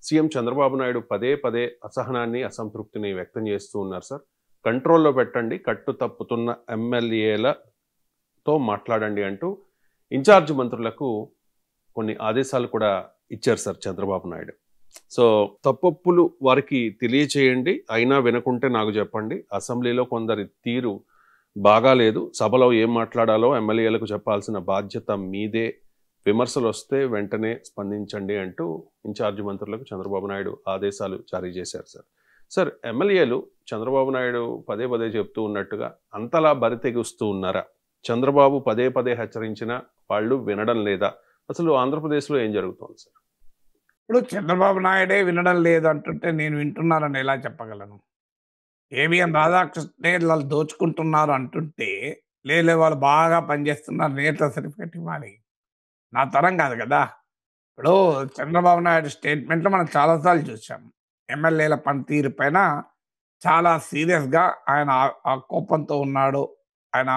CM Chandrababu Naidu పదే పదే అసహనాన్ని, అసంతృప్తిని వ్యక్తం చేస్తూ ఉన్నారు సార్. కంట్రోల్‌లో పెట్టండి, కట్టు తప్పుతున్న ఎమ్మెల్యేలతో మాట్లాడండి అంటూ ఇన్ఛార్జ్ మంత్రులకు కొన్ని ఆదేశాలు కూడా ఇచ్చారు సార్ చంద్రబాబు నాయుడు. సో, తప్పొప్పులు వారికి తెలియచేయండి. అయినా వినకుంటే నాకు చెప్పండి. అసెంబ్లీలో కొందరి తీరు బాగాలేదు. సభలో ఏం మాట్లాడాలో ఎమ్మెల్యేలకు చెప్పాల్సిన బాధ్యత మీదే. విమర్శలొస్తే వెంటనే స్పందించండి అంటూ ఇన్ఛార్జ్ మంత్రులకు చంద్రబాబు నాయుడు ఆదేశాలు జారీ చేశారు సార్. సార్, ఎమ్మెల్యేలు చంద్రబాబు నాయుడు పదే పదే చెప్తూ ఉన్నట్టుగా అంతలా బరితెగుస్తూ ఉన్నారా? చంద్రబాబు పదే పదే హెచ్చరించినా వాళ్ళు వినడం లేదా? అసలు ఆంధ్రప్రదేశ్‌లో ఏం జరుగుతోంది సార్? ఇప్పుడు చంద్రబాబు నాయుడే వినడం లేదు అంటుంటే నేను వింటున్నానని ఎలా చెప్పగలను? ఏబిఎన్ రాధాకృష్ణే వాళ్ళు దోచుకుంటున్నారు అంటుంటే, లేదు వాళ్ళు బాగా పనిచేస్తున్నారు నేత సర్టిఫికేట్ ఇవ్వాలి. నా తరం కాదు కదా! ఇప్పుడు చంద్రబాబు నాయుడు స్టేట్మెంట్‌లో మనం చాలా సార్లు చూసాం. ఎమ్మెల్యేల పనితీరు పైన చాలా సీరియస్‌గా ఆయన ఆ కోపంతో ఉన్నాడు. ఆయన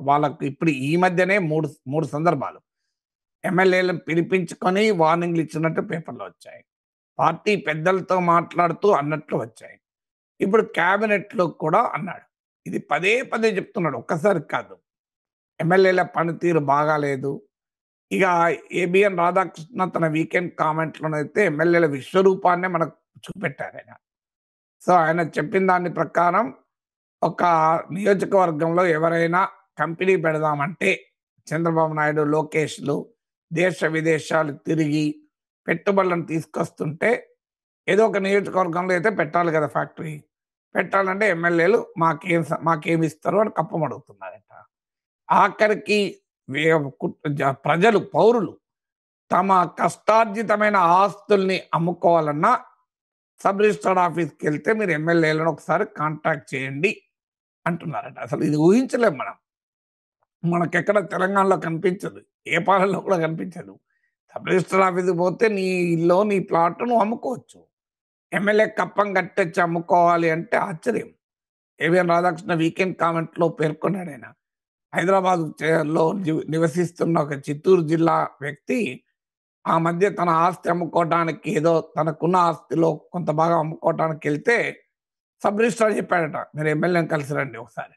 వాళ్ళకి ఇప్పుడు ఈ మధ్యనే 3 సందర్భాలు ఎమ్మెల్యేలను పిలిపించుకొని వార్నింగ్‌లు ఇచ్చినట్టు పేపర్‌లో వచ్చాయి. పార్టీ పెద్దలతో మాట్లాడుతూ అన్నట్లు వచ్చాయి. ఇప్పుడు క్యాబినెట్‌లో కూడా అన్నాడు. ఇది పదే పదే చెప్తున్నాడు. ఒక్కసారి కాదు. ఎమ్మెల్యేల పనితీరు బాగాలేదు. ఇక ఏబిఎన్ రాధాకృష్ణ తన వీకెండ్ కామెంట్‌లోనైతే ఎమ్మెల్యేల విశ్వరూపాన్నే మనకు చూపెట్టారాయన. సో, ఆయన చెప్పిన దాని ప్రకారం ఒక నియోజకవర్గంలో ఎవరైనా కంపెనీ పెడదామంటే చంద్రబాబు నాయుడు, లోకేష్‌లు దేశ విదేశాలు తిరిగి పెట్టుబడులను తీసుకొస్తుంటే ఏదో ఒక నియోజకవర్గంలో అయితే పెట్టాలి కదా ఫ్యాక్టరీ. పెట్టాలంటే ఎమ్మెల్యేలు మాకేమిస్తారు అని కప్పమడుగుతున్నారట. ఆఖరికి వే ప్రజలు, పౌరులు తమ కష్టార్జితమైన ఆస్తుల్ని అమ్ముకోవాలన్నా సబ్ రిజిస్ట్రార్ ఆఫీస్‌కెళ్తే మీరు ఎమ్మెల్యేలను ఒకసారి కాంటాక్ట్ చేయండి అంటున్నారట. అసలు ఇది ఊహించలేం మనం. మనకెక్కడ తెలంగాణలో కనిపించదు. ఏ పాలనలో కూడా కనిపించదు. సబ్ రిజిస్ట్రార్ ఆఫీస్‌కి పోతే నీ ఇల్లో, నీ ప్లాట్ నువ్వు అమ్ముకోవచ్చు. ఎమ్మెల్యే కప్పం కట్టొచ్చి అమ్ముకోవాలి అంటే ఆశ్చర్యం. ఏవిఎన్ రాధాకృష్ణ వీకెండ్ కామెంట్‌లో పేర్కొన్నాడాయన. హైదరాబాద్ లో నివసిస్తున్న ఒక చిత్తూరు జిల్లా వ్యక్తి ఆ మధ్య తన ఆస్తి అమ్ముకోవటానికి ఏదో తనకున్న ఆస్తిలో కొంత భాగం అమ్ముకోవటానికెళ్తే సబ్ రిజిస్ట్రార్ చెప్పాడట, మీరు ఎమ్మెల్యేని కలిసి రండి ఒకసారి.